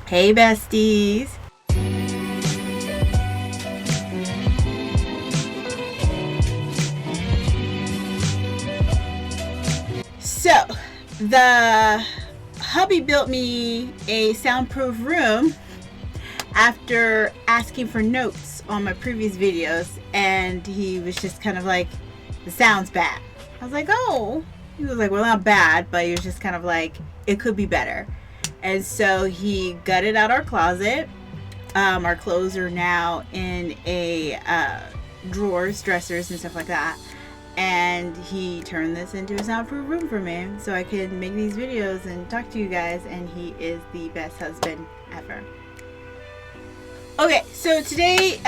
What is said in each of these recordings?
Hey besties. So, the hubby built me a soundproof room after asking for notes on my previous videos, and he was just kind of like, the sound's bad. I was like, oh. He was like, well, not bad, but he was just kind of like, it could be better. And so he gutted out our closet. Our clothes are now in a drawers, dressers, and stuff like that. And he turned this into a soundproof room for me so I can make these videos and talk to you guys. And he is the best husband ever. Okay, so today,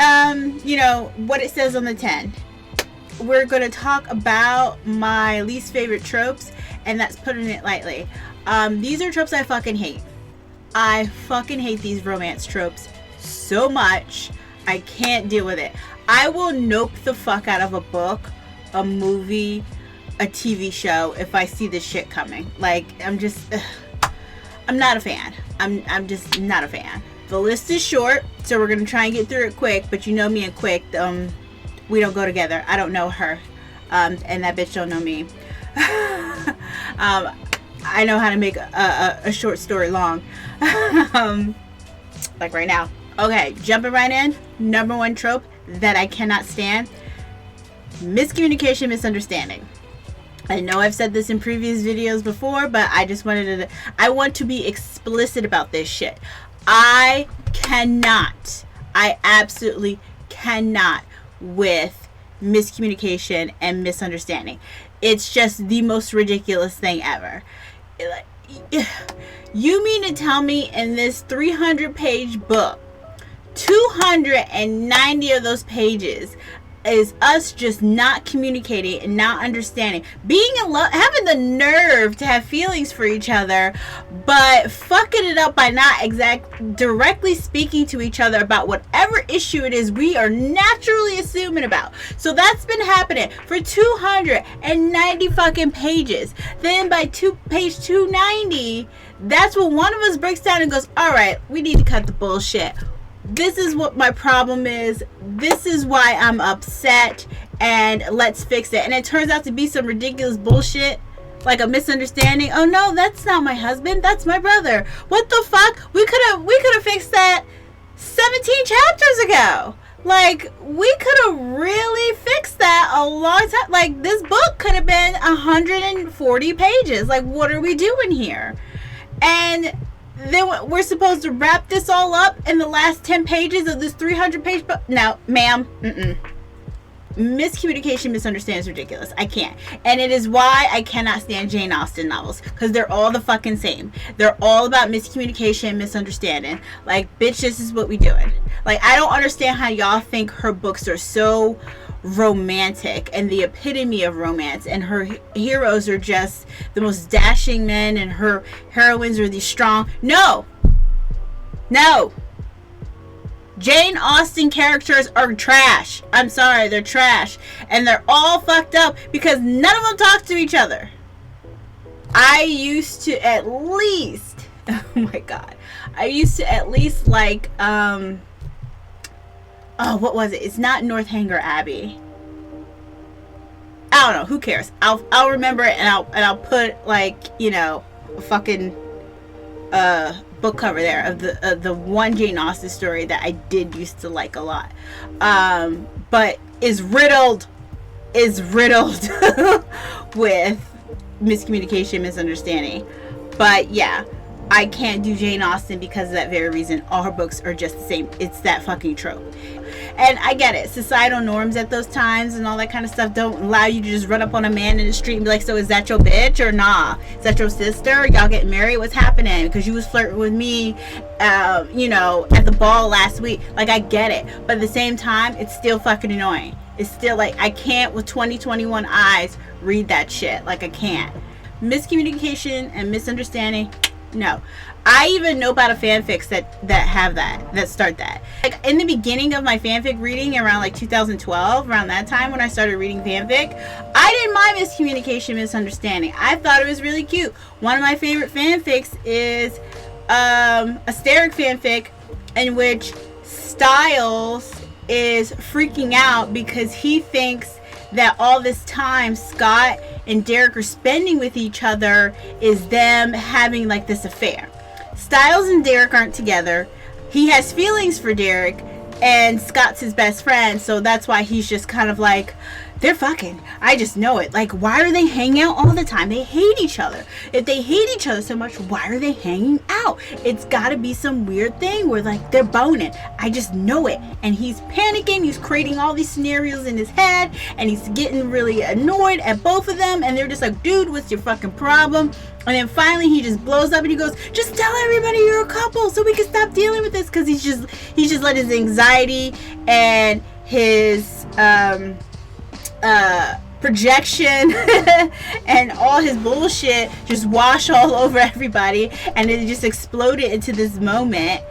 what it says on the 10. We're going to talk about my least favorite tropes, and that's putting it lightly. These are tropes I fucking hate. I fucking hate these romance tropes so much. I can't deal with it. I will nope the fuck out of a book, a movie, a TV show if I see this shit coming. Like, I'm not a fan. I'm just not a fan. The list is short, so we're gonna try and get through it quick, but you know me and quick, we don't go together. I don't know her, and that bitch don't know me. I know how to make a short story long. Like right now. Okay, jumping right in. Number one trope that I cannot stand. Miscommunication, misunderstanding. I know I've said this in previous videos before, but I just I want to be explicit about this shit. I absolutely cannot with miscommunication and misunderstanding. It's just the most ridiculous thing ever. You mean to tell me in this 300-page book, 290 of those pages is us just not communicating and not understanding, being in love, having the nerve to have feelings for each other, but fucking it up by not directly speaking to each other about whatever issue it is we are naturally assuming about. So that's been happening for 290 fucking pages. Then by page 290, that's when one of us breaks down and goes, all right, we need to cut the bullshit. This is what my problem is. This is why I'm upset, and let's fix it. And it turns out to be some ridiculous bullshit, like a misunderstanding. Oh no, that's not my husband. That's my brother. What the fuck? We could have fixed that 17 chapters ago. Like, we could have really fixed that a long time. Like, this book could have been 140 pages. Like, what are we doing here? And then we're supposed to wrap this all up in the last 10 pages of this 300-page book? No, ma'am. Miscommunication, misunderstanding is ridiculous. I can't. And it is why I cannot stand Jane Austen novels. Because they're all the fucking same. They're all about miscommunication and misunderstanding. Like, bitch, this is what we doing. Like, I don't understand how y'all think her books are so romantic and the epitome of romance, and her heroes are just the most dashing men and her heroines are these strong. No, Jane Austen characters are trash. I'm sorry, they're trash, and they're all fucked up because none of them talk to each other. I used to at least oh my god, I used to at least like what was it? It's not Northanger Abbey. I don't know. Who cares? I'll remember it, and I'll put, like, a fucking book cover there of the one Jane Austen story that I did used to like a lot, but is riddled with miscommunication, misunderstanding. But yeah, I can't do Jane Austen because of that very reason. All her books are just the same. It's that fucking trope. And I get it. Societal norms at those times and all that kind of stuff don't allow you to just run up on a man in the street and be like, so is that your bitch or nah? Is that your sister? Y'all getting married? What's happening? Because you was flirting with me, at the ball last week. Like, I get it. But at the same time, it's still fucking annoying. It's still like, I can't with 2021 eyes read that shit. Like, I can't. Miscommunication and misunderstanding. No. I even know about fanfics that start that. Like, in the beginning of my fanfic reading around like 2012, around that time when I started reading fanfic, I didn't mind miscommunication, misunderstanding. I thought it was really cute. One of my favorite fanfics is a Derek fanfic in which Styles is freaking out because he thinks that all this time Scott and Derek are spending with each other is them having like this affair. Styles and Derek aren't together. He has feelings for Derek, and Scott's his best friend, so that's why he's just kind of like, they're fucking. I just know it. Like, why are they hanging out all the time? They hate each other. If they hate each other so much, why are they hanging out? It's gotta be some weird thing where, like, they're boning. I just know it. And he's panicking. He's creating all these scenarios in his head, and he's getting really annoyed at both of them, and they're just like, dude, what's your fucking problem? And then finally he just blows up and he goes, just tell everybody you're a couple so we can stop dealing with this, because he's just let his anxiety and his projection and all his bullshit just wash all over everybody, and it just exploded into this moment.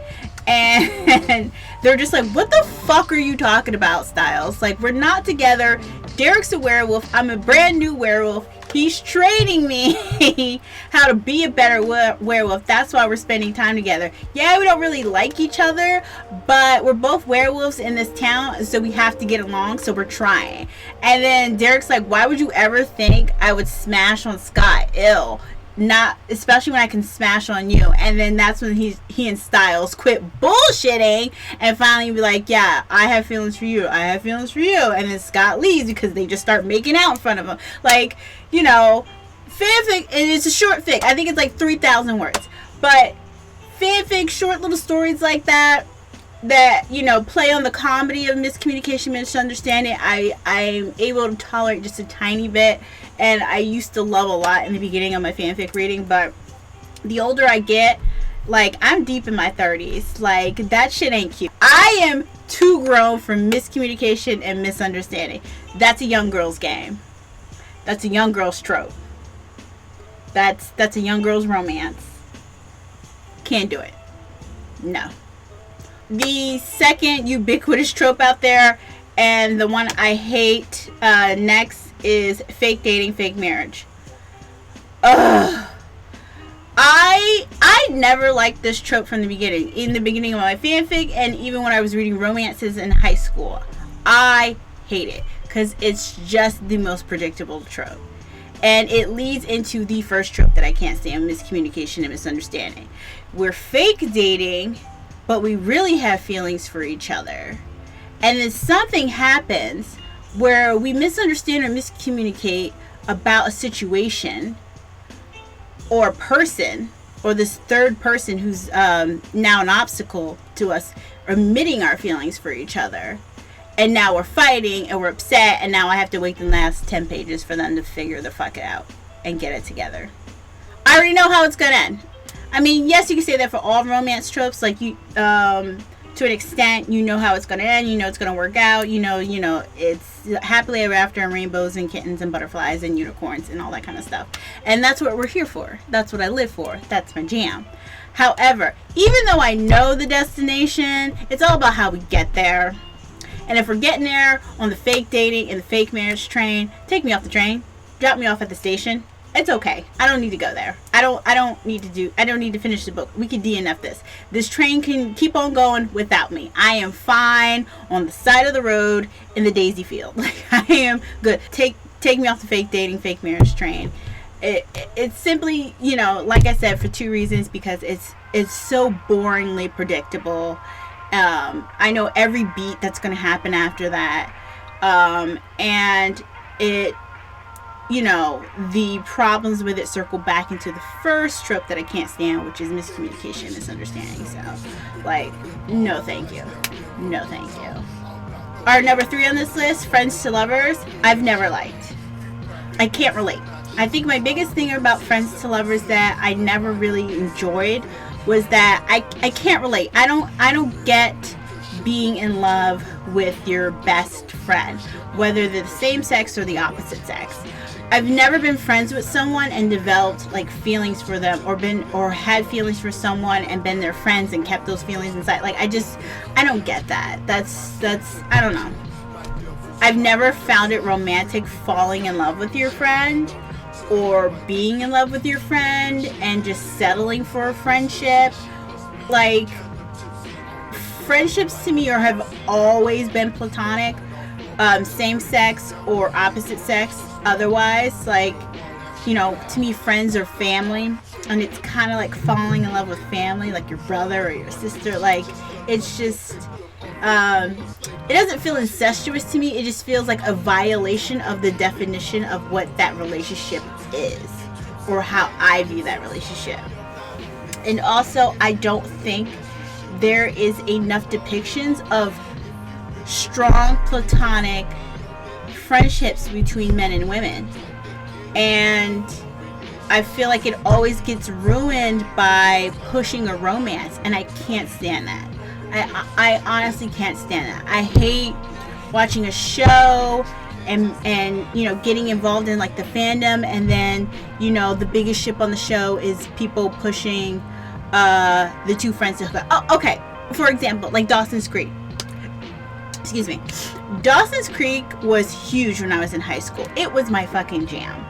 And they're just like, what the fuck are you talking about, Styles? Like, we're not together. Derek's a werewolf. I'm a brand new werewolf. He's training me how to be a better werewolf. That's why we're spending time together. Yeah, we don't really like each other, but we're both werewolves in this town, so we have to get along, so we're trying. And then Derek's like, why would you ever think I would smash on Scott? Ew. Not, especially when I can smash on you. And then that's when he and Styles quit bullshitting and finally be like, yeah, I have feelings for you. I have feelings for you. And then Scott leaves because they just start making out in front of him. Like, you know, fanfic, and it's a short fic. I think it's like 3,000 words. But fanfic, short little stories like that, you know, play on the comedy of miscommunication, misunderstanding, I'm able to tolerate just a tiny bit. And I used to love a lot in the beginning of my fanfic reading, but the older I get, like, I'm deep in my 30s. Like, that shit ain't cute. I am too grown for miscommunication and misunderstanding. That's a young girl's game. That's a young girl's trope. That's a young girl's romance. Can't do it. No. The second ubiquitous trope out there, and the one I hate next, is fake dating, fake marriage. Ugh. I never liked this trope from the beginning. In the beginning of my fanfic, and even when I was reading romances in high school, I hate it because it's just the most predictable trope, and it leads into the first trope that I can't stand: miscommunication and misunderstanding. We're fake dating, but we really have feelings for each other, and then something happens where we misunderstand or miscommunicate about a situation or a person, or this third person who's now an obstacle to us admitting our feelings for each other. And now we're fighting and we're upset, and now I have to wait the last 10 pages for them to figure the fuck out and get it together. I already know how it's gonna end. I mean, yes, you can say that for all romance tropes, like you to an extent, you know how it's going to end, you know it's going to work out, you know, it's happily ever after, and rainbows and kittens and butterflies and unicorns and all that kind of stuff. And that's what we're here for. That's what I live for. That's my jam. However, even though I know the destination, it's all about how we get there. And if we're getting there on the fake dating and the fake marriage train, take me off the train, drop me off at the station. It's okay. I don't need to go there. I don't need to finish the book. We can DNF this. This train can keep on going without me. I am fine on the side of the road in the daisy field. Like, I am good. Take me off the fake dating, fake marriage train. It's simply, like I said, for two reasons: because it's so boringly predictable. I know every beat that's going to happen after that, and it. The problems with it circle back into the first trope that I can't stand, which is miscommunication, misunderstanding. So, no thank you. No thank you. Our number 3 on this list, Friends to Lovers, I've never liked. I can't relate. I think my biggest thing about Friends to Lovers that I never really enjoyed was that I can't relate. I don't get being in love with your best friend, whether they're the same sex or the opposite sex. I've never been friends with someone and developed feelings for them, or had feelings for someone and been their friends and kept those feelings inside. I don't get that. That's I don't know. I've never found it romantic falling in love with your friend, or being in love with your friend and just settling for a friendship. Like, friendships to me have always been platonic, same sex or opposite sex. Otherwise, like, you know, to me, friends are family, and it's kind of like falling in love with family, like your brother or your sister. Like, it's just, it doesn't feel incestuous to me. It just feels like a violation of the definition of what that relationship is, or how I view that relationship. And also, I don't think there is enough depictions of strong platonic friendships between men and women. And I feel like it always gets ruined by pushing a romance, and I can't stand that. I honestly can't stand that. I hate watching a show and you know, getting involved in like the fandom, and then, you know, the biggest ship on the show is people pushing the two friends to hook up. Oh, okay. For example, like Dawson's Creek. Excuse me. Dawson's Creek was huge when I was in high school. It was my fucking jam.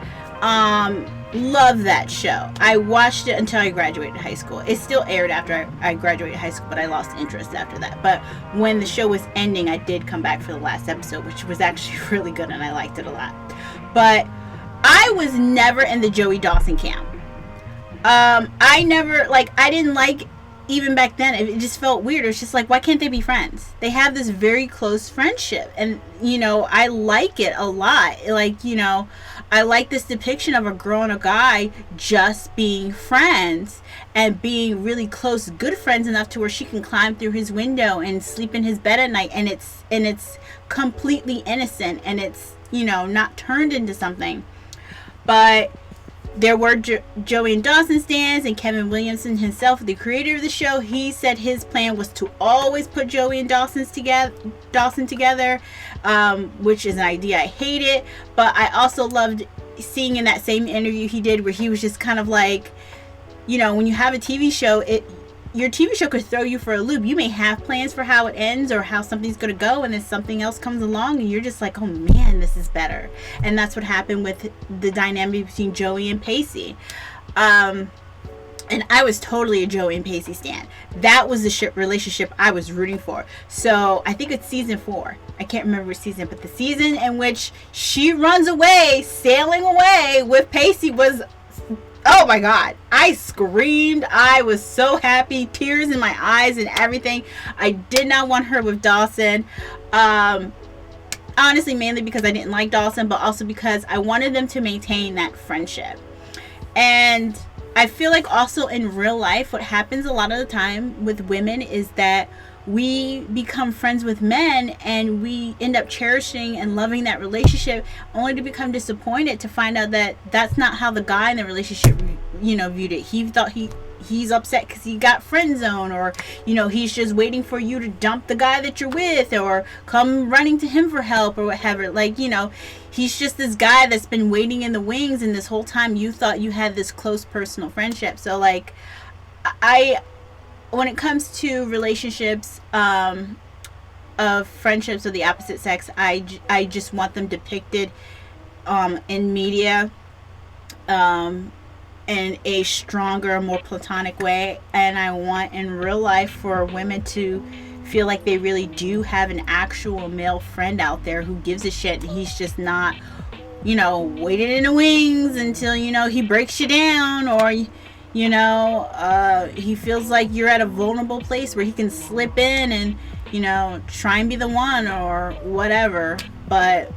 Love that show. I watched it until I graduated high school. It still aired after I graduated high school, but I lost interest after that. But when the show was ending, I did come back for the last episode, which was actually really good, and I liked it a lot. But I was never in the Joey Dawson camp. I never, like, I didn't like, even back then, it just felt weird. It was just like, why can't they be friends? They have this very close friendship, and, you know, I like it a lot. Like, you know, I like this depiction of a girl and a guy just being friends and being really close, good friends enough to where she can climb through his window and sleep in his bed at night, and it's completely innocent, and it's, you know, not turned into something. But there were Joey and Dawson stands, and Kevin Williamson himself, the creator of the show, he said his plan was to always put Joey and Dawson together, which is an idea I hated. But I also loved seeing in that same interview he did, where he was just kind of like, you know, when you have a TV show, your TV show could throw you for a loop. You may have plans for how it ends or how something's going to go, and then something else comes along and you're just like, oh man, this is better. And that's what happened with the dynamic between Joey and Pacey. And I was totally a Joey and Pacey stan. That was the relationship I was rooting for. So I think it's season 4. I can't remember which season, but the season in which she runs away, sailing away with Pacey was, oh my god, I screamed. I was so happy, tears in my eyes and everything. I did not want her with Dawson. Honestly, mainly because I didn't like Dawson, but also because I wanted them to maintain that friendship. And I feel like also in real life, what happens a lot of the time with women is that we become friends with men, and we end up cherishing and loving that relationship, only to become disappointed to find out that that's not how the guy in the relationship, you know, viewed it. He thought he's upset because he got friend zoned, or, you know, he's just waiting for you to dump the guy that you're with, or come running to him for help, or whatever. Like, you know, he's just this guy that's been waiting in the wings, and this whole time you thought you had this close personal friendship. So, like, when it comes to relationships of friendships of the opposite sex, I just want them depicted in media in a stronger, more platonic way. And I want in real life for women to feel like they really do have an actual male friend out there who gives a shit. He's just not, you know, waiting in the wings until, you know, he breaks you down, or, you know, he feels like you're at a vulnerable place where he can slip in and, you know, try and be the one or whatever. But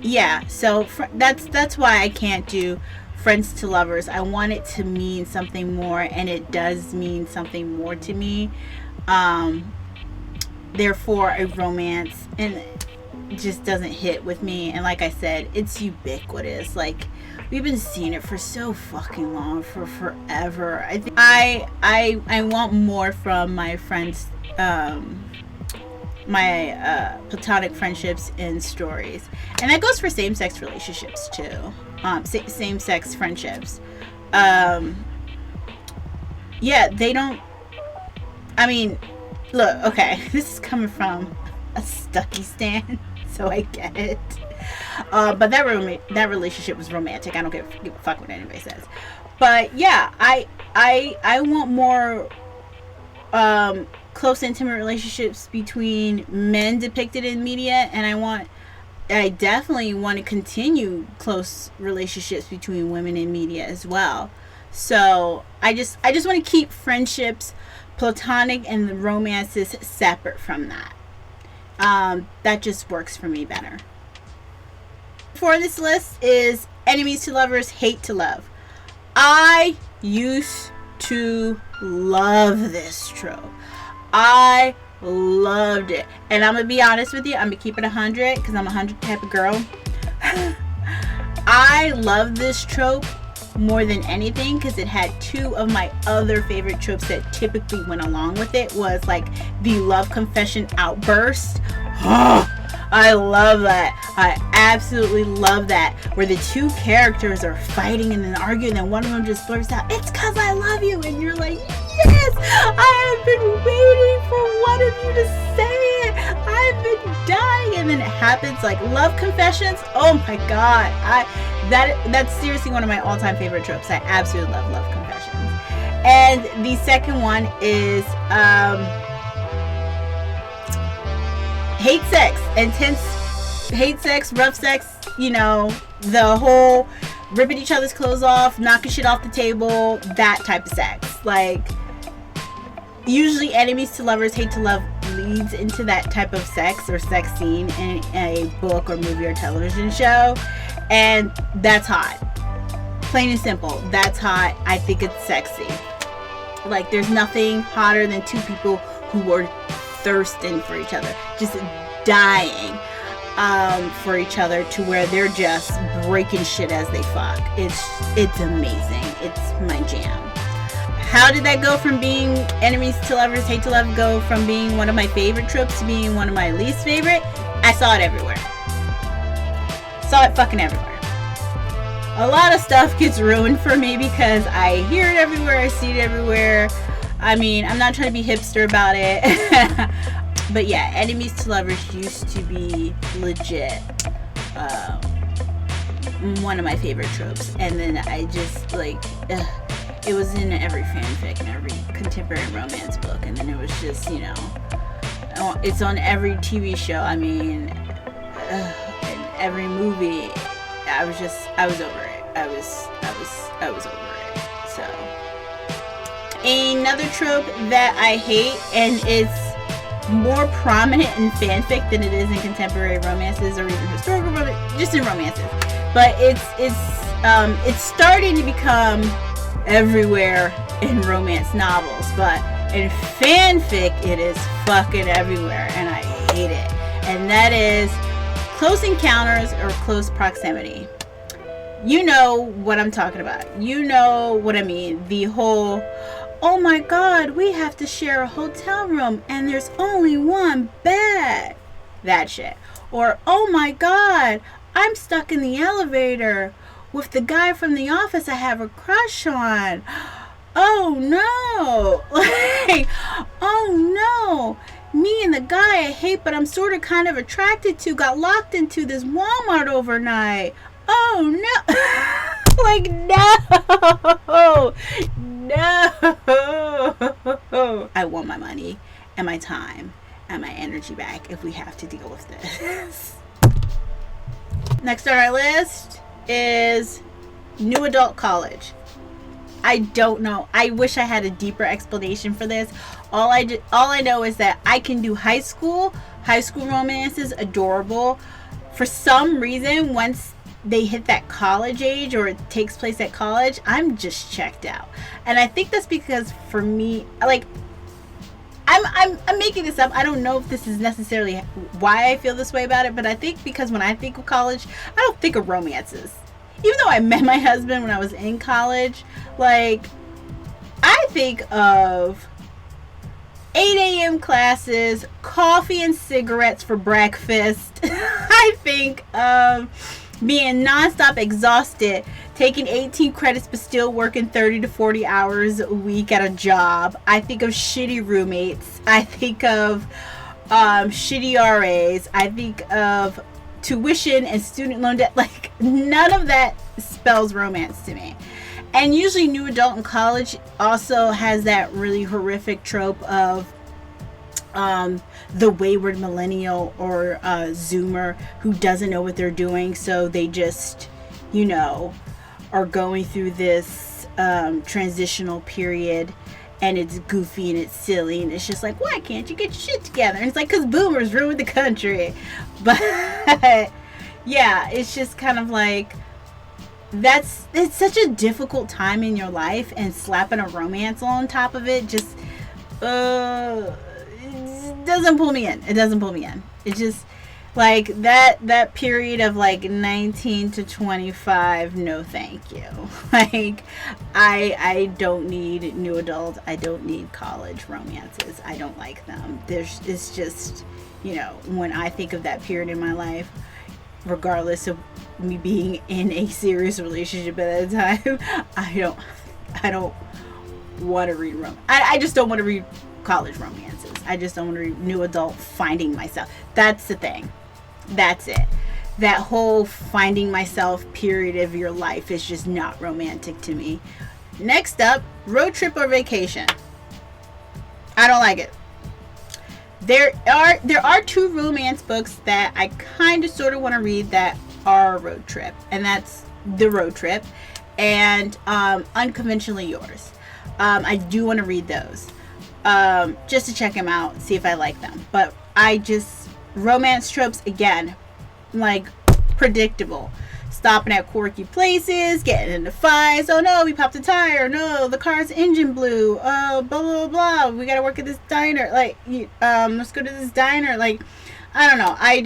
yeah, so that's why I can't do friends to lovers. I want it to mean something more, and it does mean something more to me. Therefore, a romance and it just doesn't hit with me. And like I said, it's ubiquitous. Like, we've been seeing it for so fucking long, for forever. I think I want more from my friends, my platonic friendships and stories, and that goes for same-sex relationships too. Same-sex friendships. Yeah, they don't. I mean, look, okay, this is coming from a Stucky stan, so I get it. But that relationship was romantic. I don't give a fuck what anybody says. But yeah, I want more close, intimate relationships between men depicted in media, and I definitely want to continue close relationships between women in media as well. So I just want to keep friendships, platonic and the romances separate from that. That just works for me better. For this list is enemies to lovers, hate to love. I used to love this trope. I loved it. And I'm going to be honest with you. I'm going to keep it 100 because I'm a 100 type of girl. I love this trope more than anything because it had two of my other favorite tropes that typically went along with it. Was like the love confession outburst. I love that. I absolutely love that. Where the two characters are fighting and then arguing, and one of them just blurts out, "It's 'cause I love you," and you're like, yes, I have been waiting for one of you to say it. I've been dying. And then it happens. Like love confessions. Oh my god. That's seriously one of my all-time favorite tropes. I absolutely love love confessions. And the second one is hate sex, intense hate sex, rough sex, you know, the whole ripping each other's clothes off, knocking shit off the table, that type of sex. Like, usually enemies to lovers, hate to love leads into that type of sex or sex scene in a book or movie or television show, and that's hot. Plain and simple, that's hot. I think it's sexy. Like, there's nothing hotter than two people who are thirsting for each other, just dying for each other, to where they're just breaking shit as they fuck. It's amazing. It's my jam. How did that go from being enemies to lovers, hate to love, go from being one of my favorite tropes to being one of my least favorite? I saw it everywhere. Saw it fucking everywhere. A lot of stuff gets ruined for me because I hear it everywhere, I see it everywhere. I mean, I'm not trying to be hipster about it. But yeah, enemies to lovers used to be legit one of my favorite tropes. And then I just, like, it was in every fanfic and every contemporary romance book. And then it was just, you know, it's on every TV show. I mean, in every movie. I was over it. I was over it. So, another trope that I hate, and it's more prominent in fanfic than it is in contemporary romances or even historical romance, just in romances. But it's starting to become everywhere in romance novels, but in fanfic it is fucking everywhere, and I hate it. And that is close encounters or close proximity. You know what I'm talking about. You know what I mean. The whole, oh my god, we have to share a hotel room and there's only one bed. That shit. Or, oh my god, I'm stuck in the elevator with the guy from the office I have a crush on. Oh no. Like, oh no. Me and the guy I hate but I'm sort of kind of attracted to got locked into this Walmart overnight. Oh no. Like, no. No. I want my money and my time and my energy back if we have to deal with this. Next on our list is new adult college. I don't know. I wish I had a deeper explanation for this. All I know is that I can do high school romances, adorable. For some reason, once they hit that college age or it takes place at college, I'm just checked out. And I think that's because for me, like, I'm making this up. I don't know if this is necessarily why I feel this way about it, but I think because when I think of college, I don't think of romances. Even though I met my husband when I was in college, like, I think of 8 a.m. classes, coffee and cigarettes for breakfast. I think of being nonstop exhausted, taking 18 credits but still working 30 to 40 hours a week at a job. I think of shitty roommates. I think of shitty RAs. I think of tuition and student loan debt. Like, none of that spells romance to me. And usually new adult in college also has that really horrific trope of the wayward millennial or Zoomer who doesn't know what they're doing, so they just, you know, are going through this transitional period, and it's goofy and it's silly, and it's just like, why can't you get your shit together? And it's like, because boomers ruined the country. But yeah, it's just kind of like, it's such a difficult time in your life, and slapping a romance on top of it just it doesn't pull me in. It doesn't pull me in. It's just like that period of like 19 to 25, no thank you. Like, I don't need new adult, I don't need college romances. I don't like them. It's just, you know, when I think of that period in my life, regardless of me being in a serious relationship at that time, I don't want to read romance. I just don't want to read college romances. I just don't want to read new adult finding myself. That's the thing. That's it. That whole finding myself period of your life is just not romantic to me. Next up, road trip or vacation. I don't like it. There are two romance books that I kind of sort of want to read that are a road trip, and that's The Road Trip and Unconventionally Yours. I do want to read those just to check them out, see if I like them. But romance tropes, again, like, predictable. Stopping at quirky places, getting into fights. Oh no, we popped a tire. No, the car's engine blew. Oh, blah blah blah. We gotta work at this diner. Like, let's go to this diner. Like, I don't know. I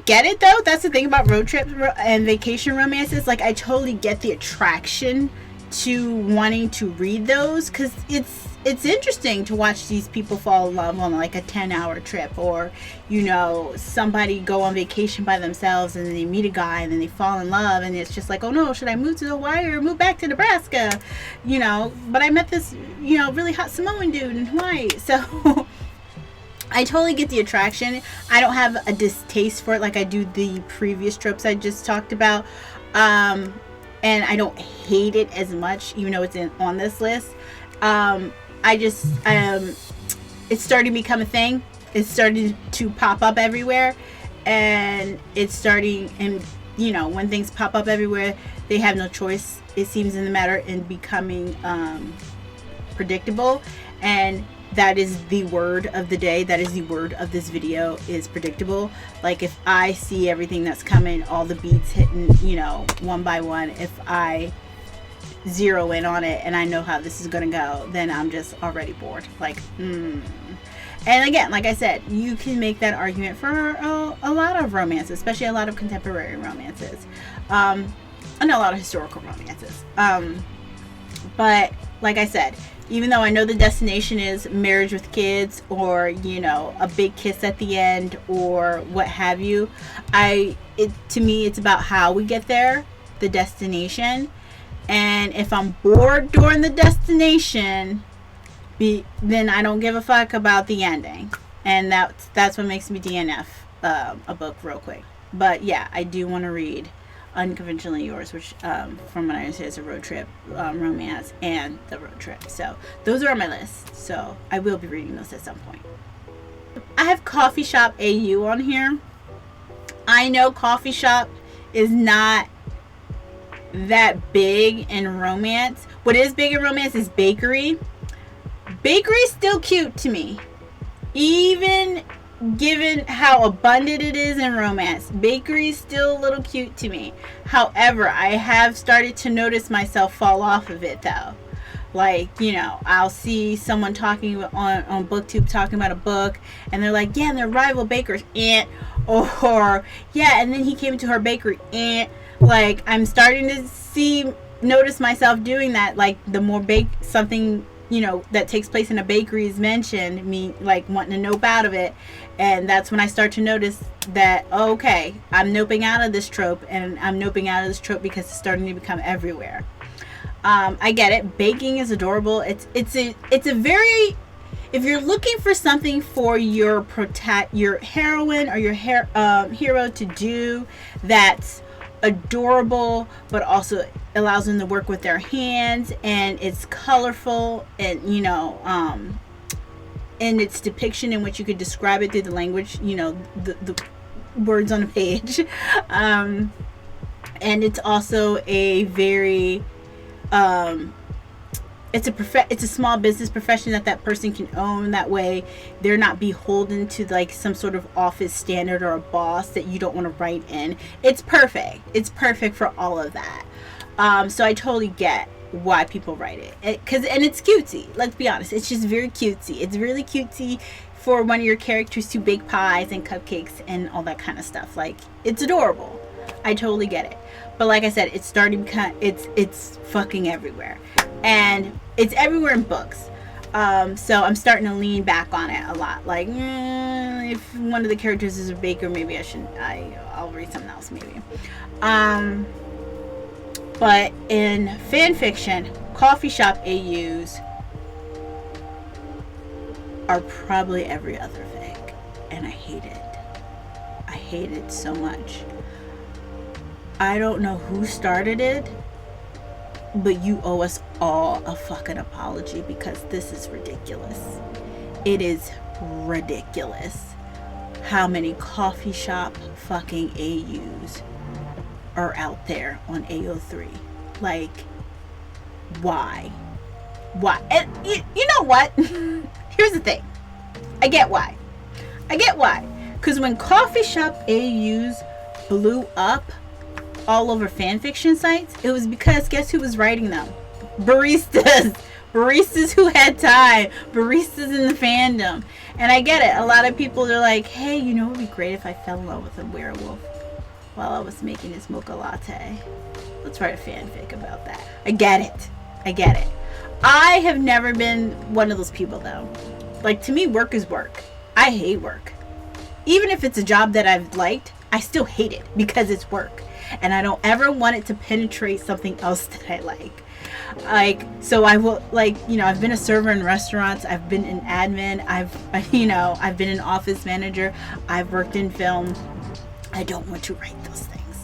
get it though. That's the thing about road trips and vacation romances. Like, I totally get the attraction to wanting to read those, because it's interesting to watch these people fall in love on like a 10-hour trip, or, you know, somebody go on vacation by themselves and then they meet a guy and then they fall in love, and it's just like, oh no, should I move to Hawaii or move back to Nebraska? You know, but I met this, you know, really hot Samoan dude in Hawaii. So I totally get the attraction. I don't have a distaste for it like I do the previous tropes I just talked about. And I don't hate it as much, even though it's on this list. It's starting to become a thing. It's starting to pop up everywhere, and you know, when things pop up everywhere, they have no choice, it seems, in the matter in becoming predictable. And that is the word of the day. That is the word of this video, is predictable. Like, if I see everything that's coming, all the beats hitting, you know, one by one, if I zero in on it and I know how this is gonna go, then I'm just already bored. Like, And again, like I said, you can make that argument for a lot of romances, especially a lot of contemporary romances, and a lot of historical romances. But like I said, even though I know the destination is marriage with kids, or, you know, a big kiss at the end, or what have you, to me, it's about how we get there, the destination. And if I'm bored during the destination, then I don't give a fuck about the ending. And that's what makes me DNF a book real quick. But yeah, I do want to read Unconventionally Yours, which from what I understand is a road trip romance, and The Road Trip. So those are on my list. So I will be reading those at some point. I have Coffee Shop AU on here. I know Coffee Shop is not that big in romance. What is big in romance is bakery. Bakery's still cute to me, even given how abundant it is in romance. Bakery's still a little cute to me. However, I have started to notice myself fall off of it though. Like, you know, I'll see someone talking on BookTube talking about a book, and they're like, yeah, and they're rival bakers, or yeah, and then he came into her bakery, like, I'm starting to notice myself doing that. Like, the more something, you know, that takes place in a bakery is mentioned, me like wanting to nope out of it. And that's when I start to notice that, okay, I'm noping out of this trope, and I'm noping out of this trope because it's starting to become everywhere. I get it. Baking is adorable. It's a very if you're looking for something for your heroine or your hero to do that's adorable, but also allows them to work with their hands, and it's colorful, and in its depiction in which you could describe it through the language, the words on a page, and it's also a very it's a small business profession that person can own. That way they're not beholden to like some sort of office standard or a boss that you don't want to write in. It's perfect for all of that. So I totally get why people write it, and it's cutesy. Let's be honest, it's just very cutesy. It's really cutesy for one of your characters to bake pies and cupcakes and all that kind of stuff. Like, it's adorable. I totally get it. But like I said, it's starting to become, it's fucking everywhere, and it's everywhere in books. So I'm starting to lean back on it a lot. Like, if one of the characters is a baker, maybe I'll read something else maybe. But in fan fiction, coffee shop AUs are probably every other fic, and I hate it. I hate it so much. I don't know who started it, but you owe us all a fucking apology, because this is ridiculous. It is ridiculous how many coffee shop fucking AUs are out there on AO3. Like, why? And you know what? Here's the thing. I get why. Because when coffee shop AUs blew up all over fanfiction sites, it was because guess who was writing them? Baristas who had time. Baristas in the fandom. And I get it. A lot of people are like, hey, it would be great if I fell in love with a werewolf while I was making this mocha latte. Let's write a fanfic about that. I get it. I have never been one of those people, though. Like, to me, work is work. I hate work. Even if it's a job that I've liked, I still hate it because it's work. And I don't ever want it to penetrate something else that I like. So I will, I've been a server in restaurants. I've been an admin. I've been an office manager. I've worked in film. I don't want to write those things.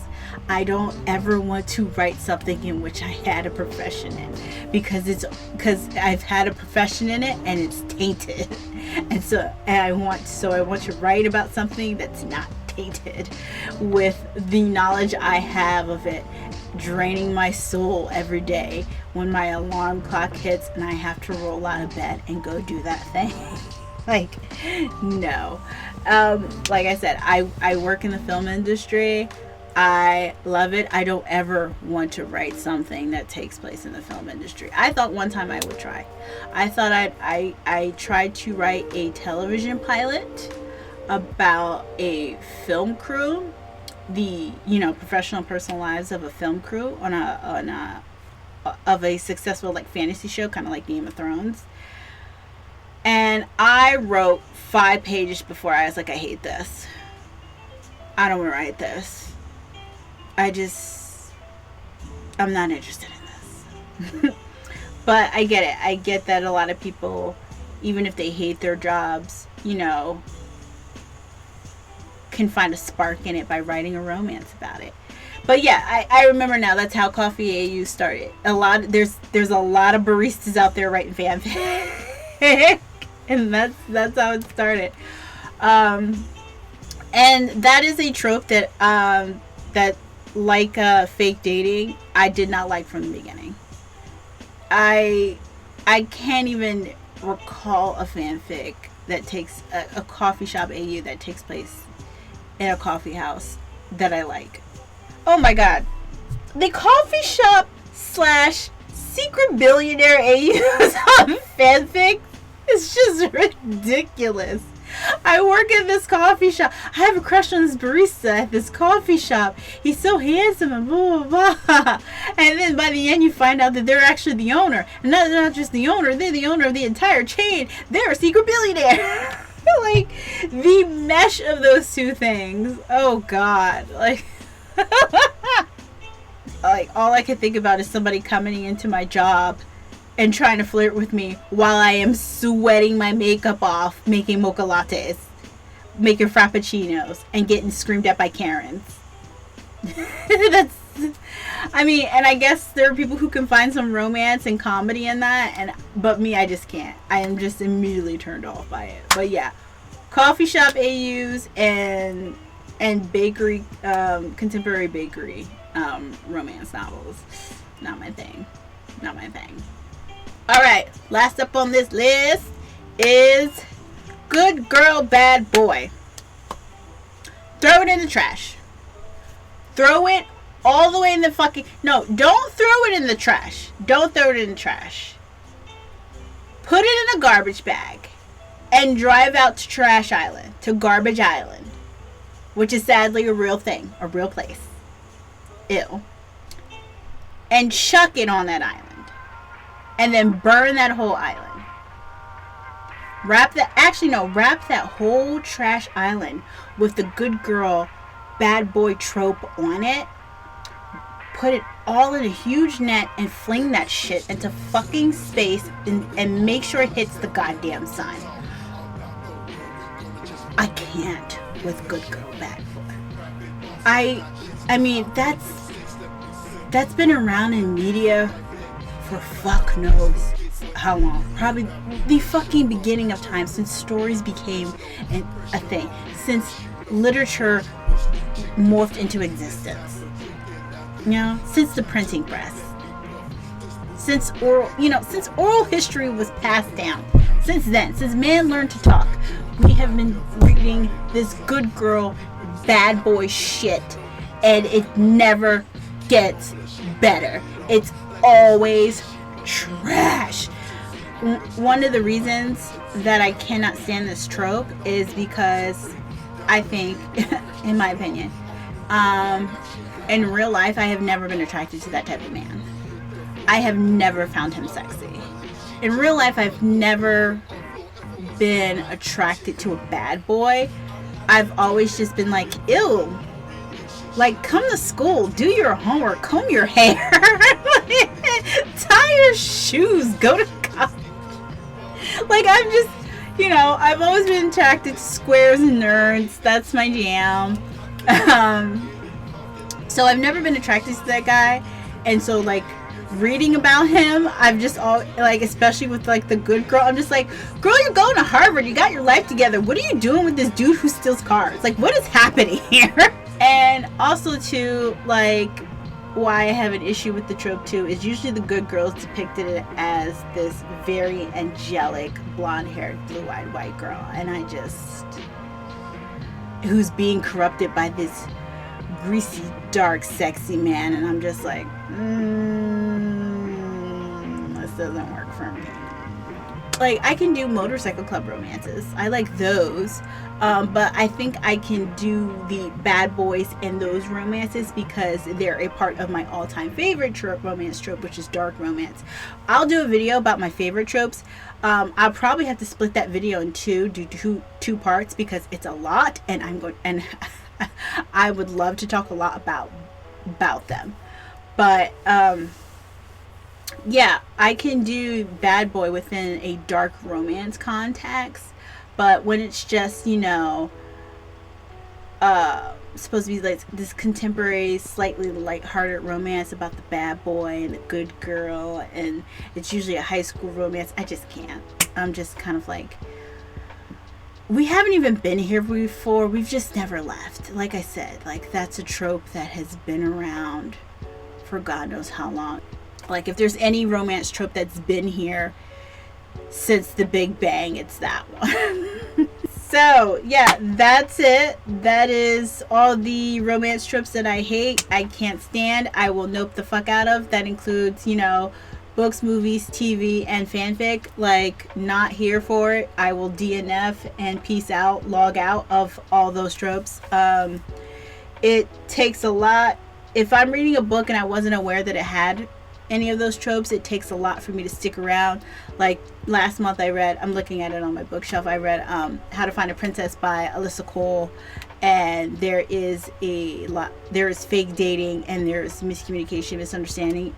I don't ever want to write something in which I had a profession in, because I've had a profession in it and it's tainted. And I want to write about something that's not tainted with the knowledge I have of it draining my soul every day when my alarm clock hits and I have to roll out of bed and go do that thing. No. Like I said, I work in the film industry. I love it. I don't ever want to write something that takes place in the film industry. I thought one time I would try. I tried to write a television pilot about a film crew, the professional and personal lives of a film crew of a successful fantasy show, kind of like Game of Thrones. And I wrote 5 pages before I was like, I hate this. I don't want to write this. I'm not interested in this. But I get it. I get that a lot of people, even if they hate their jobs, can find a spark in it by writing a romance about it. But yeah, I remember now, that's how Coffee AU started. There's a lot of baristas out there writing fanfic. And that's how it started. And that is a trope that like fake dating, I did not like from the beginning. I can't even recall a fanfic that takes a coffee shop AU that takes place in a coffee house that I like. Oh my god. The coffee shop / secret billionaire AUs on fanfic is just ridiculous. I work at this coffee shop. I have a crush on this barista at this coffee shop. He's so handsome and blah, blah, blah. And then by the end you find out that they're actually the owner. And not just the owner, they're the owner of the entire chain. They're a secret billionaire. The mesh of those two things. Oh god. All I can think about is somebody coming into my job and trying to flirt with me while I am sweating my makeup off, making mocha lattes, making frappuccinos, and getting screamed at by Karens. That's, I mean, and I guess there are people who can find some romance and comedy in that, but me, I just can't. I am just immediately turned off by it. But yeah, coffee shop AUs and bakery, contemporary bakery romance novels, not my thing. Not my thing. All right, last up on this list is Good Girl, Bad Boy. Throw it in the trash. Throw it all the way in the fucking... No, don't throw it in the trash. Don't throw it in the trash. Put it in a garbage bag and drive out to Trash Island, to Garbage Island, which is sadly a real thing, a real place. Ew. And chuck it on that island. And then burn that whole island. Wrap that whole Trash Island with the good girl, bad boy trope on it. Put it all in a huge net and fling that shit into fucking space and make sure it hits the goddamn sun. I can't with Good Girl, Bad Boy. I mean, that's been around in media for fuck knows how long. Probably the fucking beginning of time, since stories became a thing. Since literature morphed into existence. You know, since the printing press. Since oral history was passed down. Since then, since man learned to talk, we have been reading this good girl, bad boy shit. And it never gets better. It's always trash. One of the reasons that I cannot stand this trope is because I think, in my opinion, in real life, I have never been attracted to that type of man. I have never found him sexy. In real life, I've never been attracted to a bad boy. I've always just been like, ew. Like, come to school, do your homework, comb your hair, tie your shoes, go to college. Like, I'm just, I've always been attracted to squares and nerds. That's my jam. So I've never been attracted to that guy. And so, like, reading about him, I've just especially with, like, the good girl, I'm just like, girl, you're going to Harvard. You got your life together. What are you doing with this dude who steals cars? Like, what is happening here? And also, too, like, why I have an issue with the trope, too, is usually the good girl is depicted as this very angelic, blonde-haired, blue-eyed white girl. And who's being corrupted by this greasy, dark, sexy man. And I'm just like, this doesn't work for me. Like, I can do motorcycle club romances. I like those. But I think I can do the bad boys in those romances because they're a part of my all-time favorite romance trope, which is dark romance. I'll do a video about my favorite tropes. I'll probably have to split that video in two parts because it's a lot, and I would love to talk a lot about them. But yeah, I can do bad boy within a dark romance context. But when it's just, supposed to be like this contemporary, slightly lighthearted romance about the bad boy and the good girl, and it's usually a high school romance, I just can't. I'm just kind of like, we haven't even been here before. We've just never left. Like I said, like, that's a trope that has been around for God knows how long. Like, if there's any romance trope that's been here since the Big Bang, it's that one. So yeah, that's it. That is all the romance tropes that I hate, I can't stand, I will nope the fuck out of. That includes, books, movies, TV, and fanfic. Like, not here for it. I will DNF and peace out, log out of all those tropes. It takes a lot. If I'm reading a book and I wasn't aware that it had any of those tropes, it takes a lot for me to stick around. Like, last month I read, I'm looking at it on my bookshelf, I read How to Find a Princess by Alyssa Cole, and there is fake dating and there's miscommunication, misunderstanding.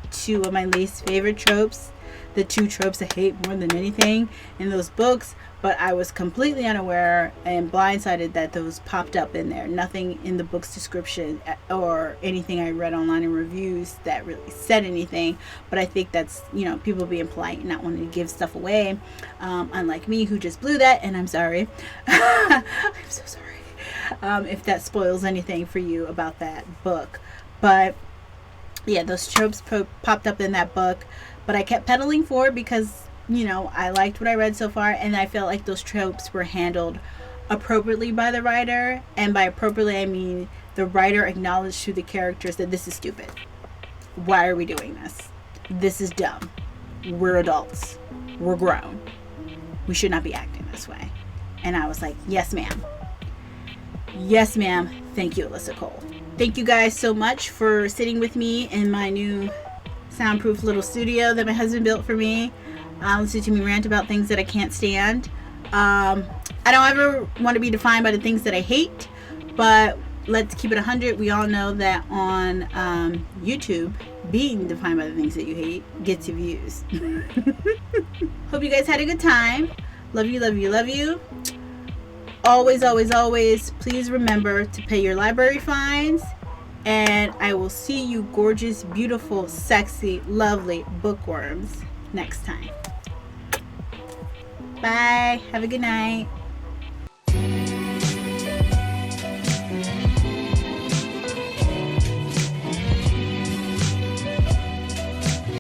Two of my least favorite tropes. the two tropes I hate more than anything in those books, but I was completely unaware and blindsided that those popped up in there. Nothing in the book's description or anything I read online in reviews that really said anything, but I think that's, you know, people being polite and not wanting to give stuff away, unlike me who just blew that, and I'm sorry. I'm so sorry if that spoils anything for you about that book. But yeah, those tropes popped up in that book, but I kept pedaling forward because, you know, I liked what I read so far, and I felt like those tropes were handled appropriately by the writer. And by appropriately, I mean the writer acknowledged to the characters that this is stupid. Why are we doing this? This is dumb. We're adults. We're grown. We should not be acting this way. And I was like, yes, ma'am. Yes, ma'am. Thank you, Alyssa Cole. Thank you guys so much for sitting with me in my new soundproof little studio that my husband built for me. Listen to me rant about things that I can't stand. I don't ever want to be defined by the things that I hate, but let's keep it 100. We all know that on YouTube, being defined by the things that you hate gets you views. Hope you guys had a good time. Love you, love you, love you. Always, always, always, please remember to pay your library fines. And I will see you gorgeous, beautiful, sexy, lovely bookworms next time. Bye. Have a good night.